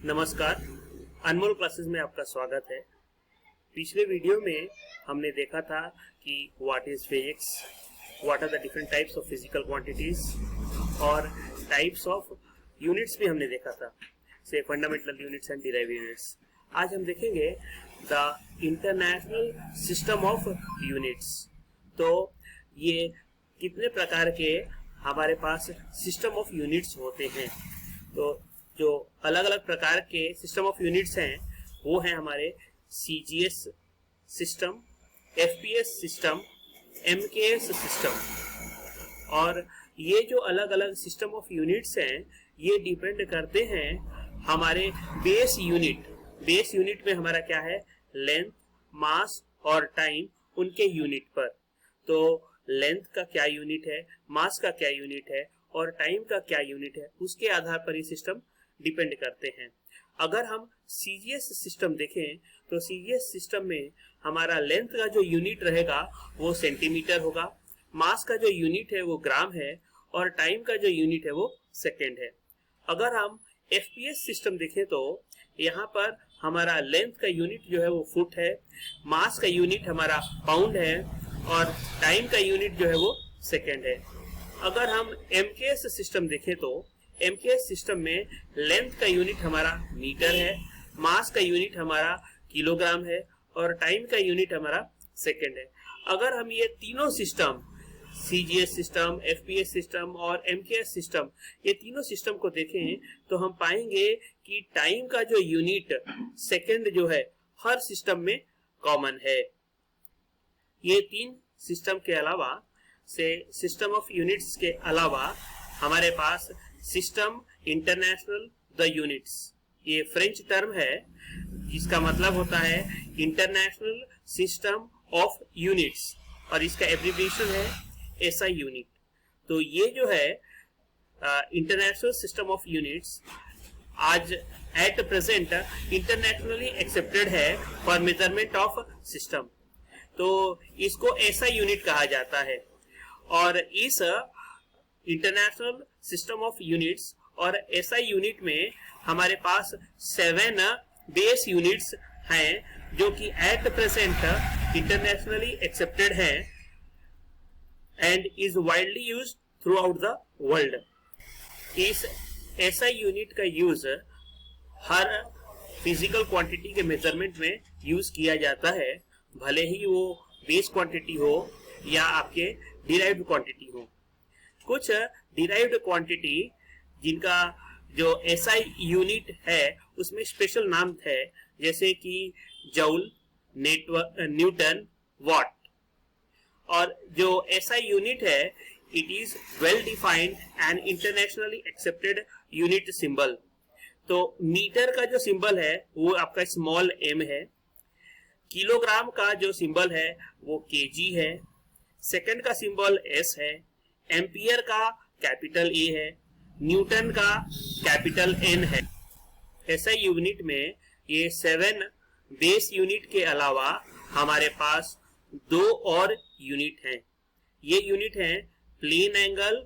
नमस्कार, अनमोल क्लासेस में आपका स्वागत है। पिछले वीडियो में हमने देखा था कि what is physics, what are the different types of physical quantities और टाइप्स ऑफ यूनिट्स भी हमने देखा था, say fundamental units and derive units. आज हम देखेंगे the international system of units. तो ये कितने प्रकार के हमारे पास सिस्टम ऑफ यूनिट्स होते हैं। तो जो अलग अलग प्रकार के सिस्टम ऑफ यूनिट्स हैं वो हैं हमारे CGS system, FPS system, MKS system. और ये जो अलग अलग सिस्टम ऑफ यूनिट्स हैं ये डिपेंड करते हैं हमारे बेस यूनिट। बेस यूनिट में हमारा क्या है, लेंथ, मास और टाइम, उनके यूनिट पर। तो लेंथ का क्या यूनिट है, मास का क्या यूनिट है और टाइम का क्या यूनिट है, उसके आधार पर ये सिस्टम डिपेंड करते हैं। अगर हम सीजीएस सिस्टम देखें तो सीजीएस सिस्टम में हमारा लेंथ का जो यूनिट रहेगा वो सेंटीमीटर होगा, मास का जो यूनिट है वो ग्राम है और टाइम का जो यूनिट है वो सेकेंड है। अगर हम एफपीएस सिस्टम देखें तो यहाँ पर हमारा लेंथ का यूनिट जो है वो फुट है, मास का यूनिट हमारा पाउंड है और टाइम का यूनिट जो है वो सेकेंड है। अगर हम एमकेएस सिस्टम देखें तो एमकेएस सिस्टम में लेंथ का यूनिट हमारा मीटर है, मास का यूनिट हमारा किलोग्राम है और टाइम का यूनिट हमारा सेकेंड है। अगर हम ये तीनों system, CGS system, FPS system और एमकेएस सिस्टम, ये तीनों सिस्टम को देखें तो हम पाएंगे कि टाइम का जो यूनिट सेकेंड जो है हर सिस्टम में कॉमन है। ये तीन सिस्टम के अलावा से सिस्टम ऑफ यूनिट्स के अलावा हमारे पास सिस्टम इंटरनेशनल द यूनिट्स, ये फ्रेंच टर्म है जिसका मतलब होता है इंटरनेशनल सिस्टम ऑफ यूनिट्स और इसका एब्रिविएशन है एसआई यूनिट। तो ये जो है इंटरनेशनल सिस्टम ऑफ यूनिट्स आज एट प्रेजेंट इंटरनेशनली एक्सेप्टेड है फॉर मेजरमेंट ऑफ सिस्टम। तो इसको एसआई यूनिट कहा जाता है और इस इंटरनेशनल सिस्टम ऑफ यूनिट्स और एसआई यूनिट में हमारे पास 7 बेस यूनिट्स हैं जो कि एट प्रेजेंट इंटरनेशनली एक्सेप्टेड हैं and is widely used through out the world. इस एसआई यूनिट का यूज हर फिजिकल क्वांटिटी के मेजरमेंट में यूज किया जाता है, भले ही वो बेस क्वांटिटी हो या आपके डिराइव्ड क्वांटिटी हो। कुछ डिराइव्ड क्वांटिटी जिनका जो एसआई यूनिट है उसमें स्पेशल नाम है, जैसे कि जूल, न्यूटन, वॉट। और जो एसआई यूनिट है it is well defined and internationally accepted unit symbol. तो मीटर का जो सिंबल है वो आपका स्मॉल एम है, किलोग्राम का जो सिंबल है वो केजी है, सेकंड का सिंबल एस है, एम्पियर का कैपिटल ए है, न्यूटन का कैपिटल एन है। एसआई यूनिट में ये 7 बेस यूनिट के अलावा हमारे पास 2 और यूनिट हैं। ये यूनिट हैं प्लेन एंगल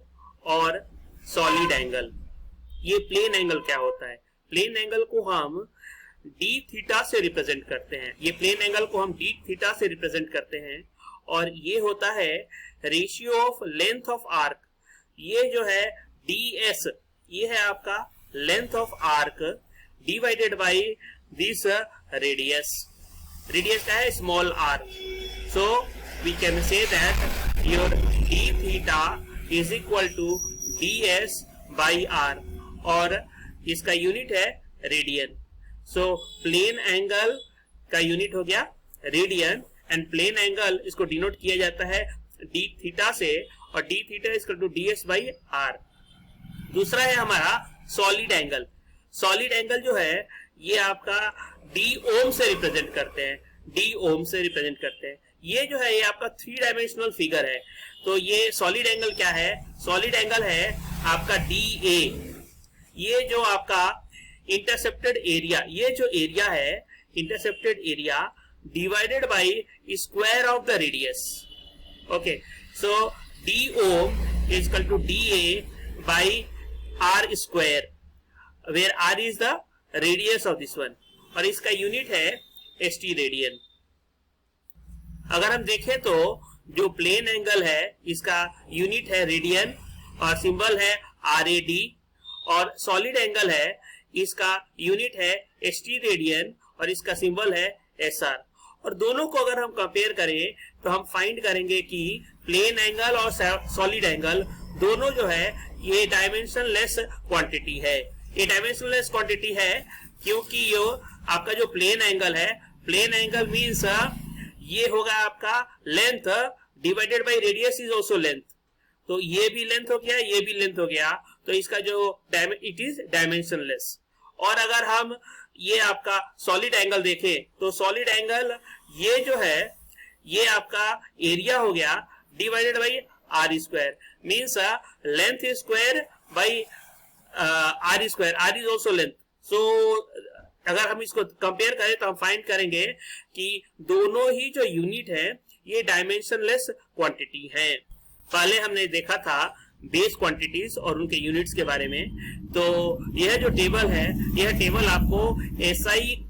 और सॉलिड एंगल। ये प्लेन एंगल क्या होता है? प्लेन एंगल को हम डी थीटा से रिप्रेजेंट करते हैं। ये प्लेन एंगल को हम डी थीटा से रिप्रेजेंट करते हैं और ये होता है ratio of length of arc. ये जो है ds, ये है आपका length of arc divided by this radius. Radius क्या है? Small r. So we can say that your d theta is equal to ds by r और इसका यूनिट है रेडियन। सो प्लेन एंगल का यूनिट हो गया रेडियन एंड प्लेन एंगल इसको denote किया जाता है d थीटा से और d theta is equal to ds by r। दूसरा है हमारा सॉलिड एंगल। सॉलिड एंगल जो है ये आपका d ओम से रिप्रेजेंट करते हैं, d ओम से रिप्रेजेंट करते हैं। ये जो है ये आपका 3 डायमेंशनल फिगर है। तो ये सॉलिड एंगल क्या है? सॉलिड एंगल है आपका DA। ये जो आपका इंटरसेप्टेड एरिया, ये जो एरिया है intercepted area divided by square of the radius. Okay, so DO is equal to DA by R square, where R is the radius of this one, और इसका यूनिट है st radian. अगर हम देखें तो जो प्लेन एंगल है इसका यूनिट है रेडियन और सिंबल है RAD, और सॉलिड एंगल है इसका यूनिट है st रेडियन और इसका सिंबल है SR। और दोनों को अगर हम कंपेयर करें तो हम फाइंड करेंगे कि प्लेन एंगल और सॉलिड एंगल दोनों जो है ये डायमेंशनलेस क्वांटिटी है। ये डायमेंशनलेस क्वांटिटी है क्योंकि ये आपका जो प्लेन एंगल है, प्लेन एंगल मीन्स ये होगा आपका length divided by radius is also length. तो ये भी लेंथ हो गया, ये भी लेंथ हो गया, तो इसका जो इट इज डायमेंशनलेस। और अगर हम ये आपका सॉलिड एंगल देखें तो सॉलिड एंगल ये जो है ये आपका एरिया हो गया divided by R square, means length square by R square, R is also length. So अगर हम इसको कंपेयर करें तो हम फाइंड करेंगे कि दोनों ही जो यूनिट है ये डायमेंशनलेस क्वांटिटी है। पहले हमने देखा था बेस क्वांटिटीज और उनके यूनिट्स के बारे में, तो यह जो टेबल है यह टेबल आपको SI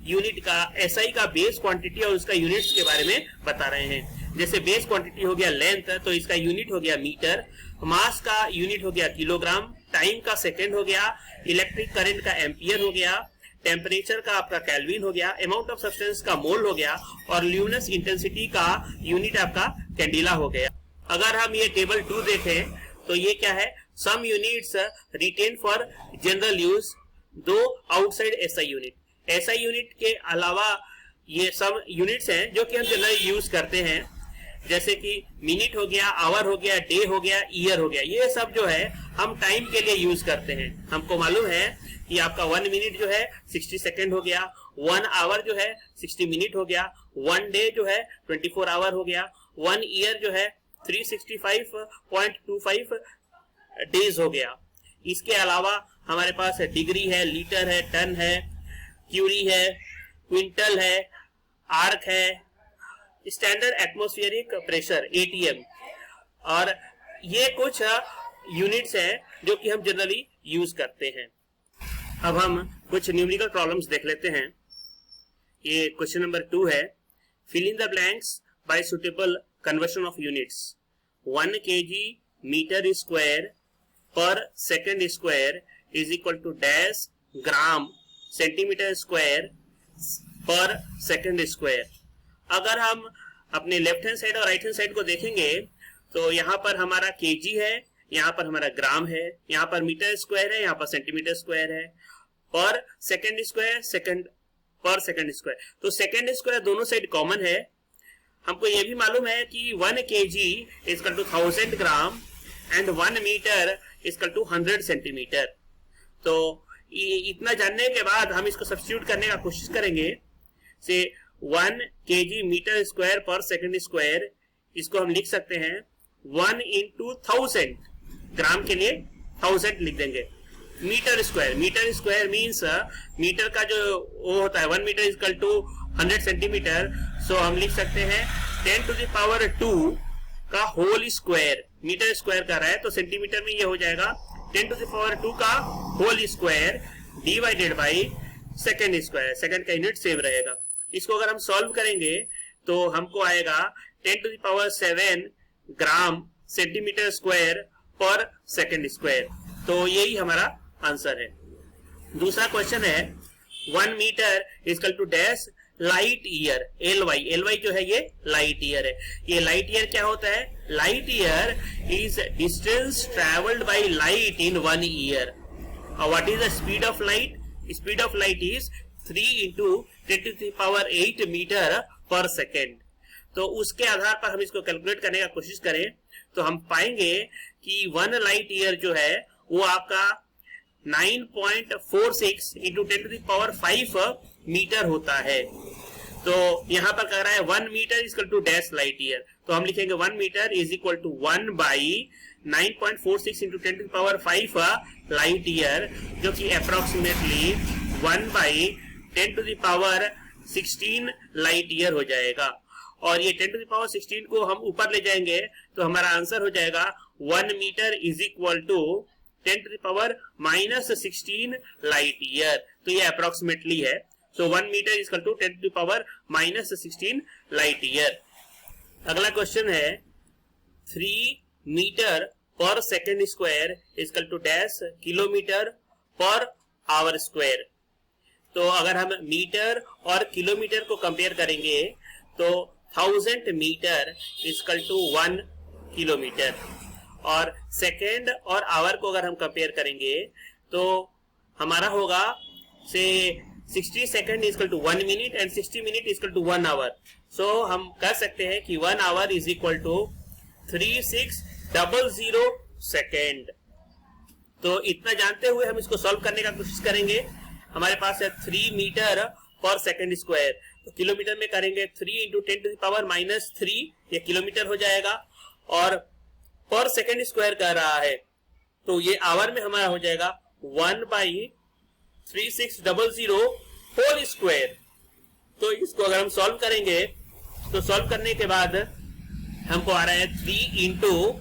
यूनिट का, SI का बेस क्वांटिटी और उसका यूनिट्स के बारे में बता रहे हैं। जैसे बेस क्वांटिटी हो गया लेंथ, तो इसका यूनिट हो गया मीटर, मास का यूनिट हो गया किलोग्राम, टाइम का सेकेंड हो गया, इलेक्ट्रिक करंट का एम्पियर हो गया, टेम्परेचर का आपका केल्विन हो गया, अमाउंट ऑफ सब्सटेंस का मोल हो गया, और ल्यूमिनस इंटेंसिटी का यूनिट आपका कैंडिला हो गया। अगर हम ये टेबल 2 देखें तो ये क्या है, some units retained for general use though outside SI unit. SI unit के अलावा ये सम यूनिट्स हैं जो कि हम जनरल यूज करते हैं, जैसे कि मिनट हो गया, आवर हो गया, डे हो गया, ईयर हो गया, ये सब जो है हम टाइम के लिए यूज करते हैं। हमको मालूम है कि आपका 1 मिनट जो है 60 सेकेंड हो गया, 1 आवर जो है 60 मिनट हो गया, 1 डे जो है 24 आवर हो गया, 1 ईयर जो है 365.25 डेज हो गया। इसके अलावा हमारे पास डिग्री है, लीटर है, टन है, क्यूरी है, क्विंटल है, आर्क है, स्टैंडर्ड एटमॉस्फेरिक प्रेशर ATM, और ये कुछ यूनिट्स हैं जो कि हम जनरली यूज करते हैं। अब हम कुछ न्यूमेरिकल प्रॉब्लम्स देख लेते हैं। ये क्वेश्चन नंबर 2 है, fill in the blanks by suitable conversion of units। 1 kg meter square per second square is equal to dash gram centimeter square per second square। अगर हम अपने लेफ्ट हैंड साइड और right hand side को देखेंगे तो यहाँ पर हमारा केजी है, यहाँ पर हमारा ग्राम है, यहाँ पर मीटर स्क्वायर है, यहाँ पर सेंटीमीटर स्क्वायर है, पर सेकेंड स्क्वायर, सेकेंड पर सेकेंड स्क्वायर। तो सेकेंड स्क्वायर दोनों साइड कॉमन है। हमको ये भी मालूम है कि 1 kg equal to 1000 gram and 1 metre equal to 100 centimetre. तो इतना जानने के बाद हम इसको सब्स्टिट्यूट करने का कोशिश करेंगे। से 1 kg मीटर स्क्वायर पर सेकंड स्क्वायर, इसको हम लिख सकते हैं 1 into 1000, ग्राम के लिए 1000 लिख देंगे। मीटर स्क्वायर मीन्स मीटर का जो वो होता है 1 मीटर इक्वल टू 100 सेंटीमीटर। सो हम लिख सकते हैं 10 to the power 2 का होल स्क्वायर, मीटर स्क्वायर कर रहा है तो सेंटीमीटर में ये हो जाएगा 10 to the power 2 का whole square divided by second square, second का यूनिट सेम रहेगा। इसको अगर हम सॉल्व करेंगे तो हमको आएगा 10 to the power 7 gram centimetre square पर सेकेंड स्क्वायर। तो यही हमारा आंसर है। दूसरा क्वेश्चन है 1 metre equal to dash light year, LY जो है ये लाइट ईयर है। ये लाइट ईयर क्या होता है, light year is distance travelled by light in 1 year. What is the speed of light, speed of light is 3 into 10 to the power 8 metre per second. तो उसके आधार पर हम इसको कैलकुलेट करने का कोशिश करें तो हम पाएंगे कि 1 लाइट ईयर जो है वो आपका 9.46 into 10 to the power 5 metre होता है। तो यहाँ पर कह रहा है 1 metre equal to dash light year, तो हम लिखेंगे 1 metre is equal to 1 by 9.46 into 10 to the power 5 light year, जो कि approximately 1 by 10 to the power 16 light year हो जाएगा। और ये 10 to the power 16 को हम ऊपर ले जाएंगे तो हमारा आंसर हो जाएगा 1 metre is equal to 10⁻⁻16 light year. तो ये अप्रोक्सीमेटली है। So 1 metre is equal to 10⁻⁻16 light year. अगला क्वेश्चन है 3 metre per second square is equal to dash kilometre per hour square. तो अगर हम मीटर और किलोमीटर को कंपेयर करेंगे तो 1000 metre is equal to 1 kilometre, और सेकेंड और आवर को अगर हम कंपेयर करेंगे तो हमारा होगा से 60 second is equal to 1 minute and 60 minute is equal to 1 hour. So हम कह सकते हैं कि 1 hour is equal to 3600 second. तो इतना जानते हुए हम इसको सॉल्व करने का कोशिश करेंगे। हमारे पास है 3 मीटर पर सेकेंड स्क्वायर, तो किलोमीटर में करेंगे 3 इंटू 10⁻³ ये किलोमीटर हो जाएगा, और पर सेकेंड स्क्वायर कर रहा है तो ये आवर में हमारा हो जाएगा 1/3600 होल स्क्वायर। तो इसको अगर हम सॉल्व करेंगे तो सॉल्व करने के बाद हमको आ रहा है 3 into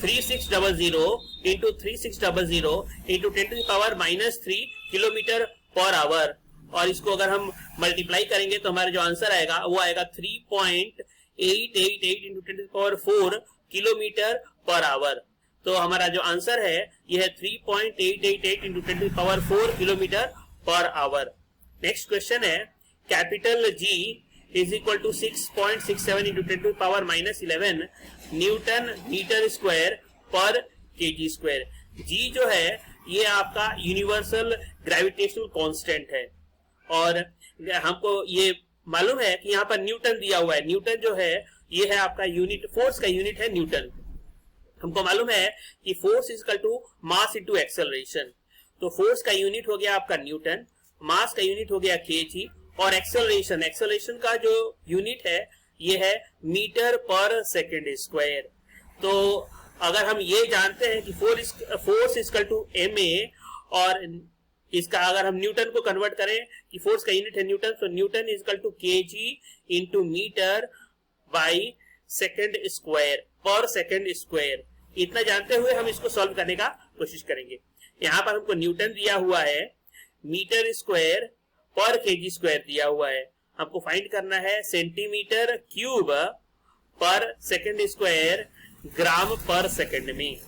3600 into 3600 into 10⁻³ kilometre per our, और इसको अगर हम मल्टीप्लाई करेंगे तो हमारा जो आंसर आएगा वो आएगा 3.888 इंटू 10⁴ किलोमीटर पर आवर। तो हमारा जो आंसर है यह है 3.888 into 10⁴ kilometre per hour. Next question is capital G is equal to 6.67 into 10⁻11 newton metre square per KG square. G जो है ये आपका यूनिवर्सल ग्रेविटेशनल कांस्टेंट है, और हमको ये मालूम है कि यहाँ पर न्यूटन दिया हुआ है। न्यूटन जो है ये है आपका यूनिट, फोर्स का यूनिट है न्यूटन। हमको मालूम है कि force is equal to mass into acceleration. तो फोर्स का यूनिट हो गया आपका न्यूटन, मास का यूनिट हो गया केजी, और एक्सेलरेशन का जो यूनिट है ये है मीटर पर सेकेंड स्क्वायर। तो अगर हम ये जानते हैं कि force is equal to ma, और इसका अगर हम न्यूटन को कन्वर्ट करें कि फोर्स का यूनिट है न्यूटन, तो newton is equal to KG into metre by second square पर सेकेंड स्क्वायर। इतना जानते हुए हम इसको सॉल्व करने का कोशिश करेंगे। यहाँ पर हमको न्यूटन दिया हुआ है, metre square per KG square दिया हुआ है। हमको फाइंड करना है centimetre cube per second square gram per second में।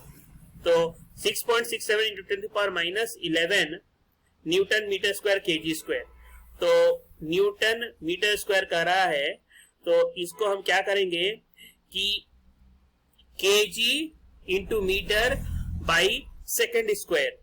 तो 6.67 into 10⁻11 newton metre square KG square. तो न्यूटन मीटर स्क्वायर कर रहा है, तो इसको हम क्या करेंगे कि KG into metre by second square.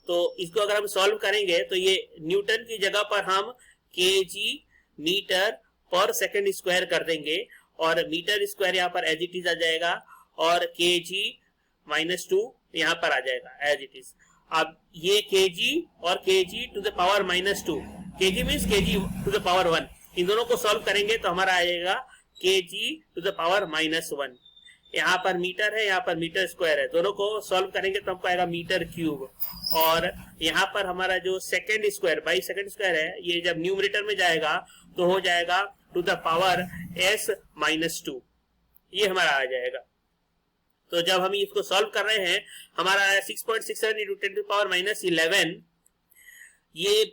तो इसको अगर हम सॉल्व करेंगे तो ये न्यूटन की जगह पर हम KG metre per second square कर देंगे, और मीटर स्क्वायर यहाँ पर एज इट इज आ जाएगा, और केजी -2 यहाँ पर आ जाएगा एज इट इज। अब ये केजी और KG to the power -2, KG means KG to the power 1, इन दोनों को सॉल्व करेंगे तो हमारा आएगा केजी टू द पावर -1। यहाँ पर मीटर है, यहाँ पर मीटर स्क्वायर है, दोनों को सॉल्व करेंगे तो हमको आएगा मीटर क्यूब। और यहाँ पर हमारा जो second square by second square है, ये जब न्यूमरेटर में जाएगा तो हो जाएगा टू द पावर s-2, ये हमारा आ जाएगा। तो जब हम इसको सॉल्व कर रहे हैं हमारा 6.67 इंटू 10⁻11 ये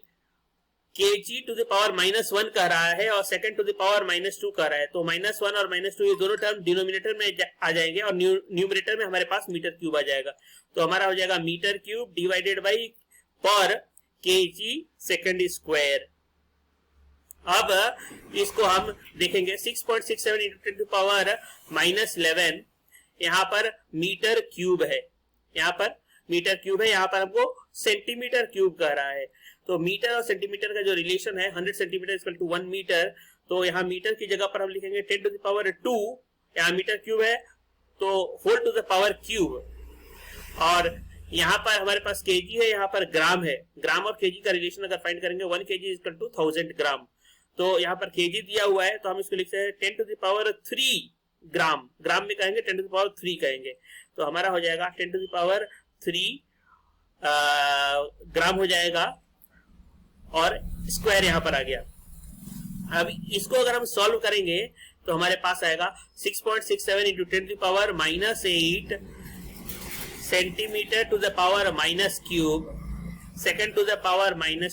केजी टू द पावर -1 कह रहा है और सेकंड टू द पावर -2 कह रहा है। तो -1 और -2 ये दोनों टर्म डिनोमिनेटर में आ जाएंगे और न्यूमरेटर में हमारे पास मीटर क्यूब आ जाएगा। तो हमारा हो जाएगा मीटर क्यूब डिवाइडेड बाई पर केजी सेकंड स्क्वायर। अब इसको हम देखेंगे 6.67 इंटू 10 टू पावर -11, यहाँ पर मीटर क्यूब है, यहाँ पर मीटर क्यूब है, यहाँ पर हमको सेंटीमीटर क्यूब कह रहा है। तो मीटर और सेंटीमीटर का जो रिलेशन है 100 सेंटीमीटर इक्वल टू 1 मीटर, तो यहाँ मीटर की जगह पर हम लिखेंगे 10 टू द पावर 2, यहाँ मीटर क्यूब है तो whole to the power cube, और यहाँ पर हमारे पास केजी है, यहाँ पर ग्राम है। ग्राम और केजी का रिलेशन अगर फाइंड करेंगे 1 केजी इक्वल टू 1000 ग्राम। तो यहाँ पर केजी दिया हुआ है तो हम इसको लिखते हैं 10 टू द पावर 3 ग्राम, ग्राम में कहेंगे 10 टू द पावर 3 कहेंगे, तो हमारा हो जाएगा 10 टू द पावर 3 ग्राम हो जाएगा, और स्क्वायर यहाँ पर आ गया। अब इसको अगर हम सॉल्व करेंगे तो हमारे पास आएगा 6.67 into 10 to the power -8 centimeter to the power minus cube, second to the power minus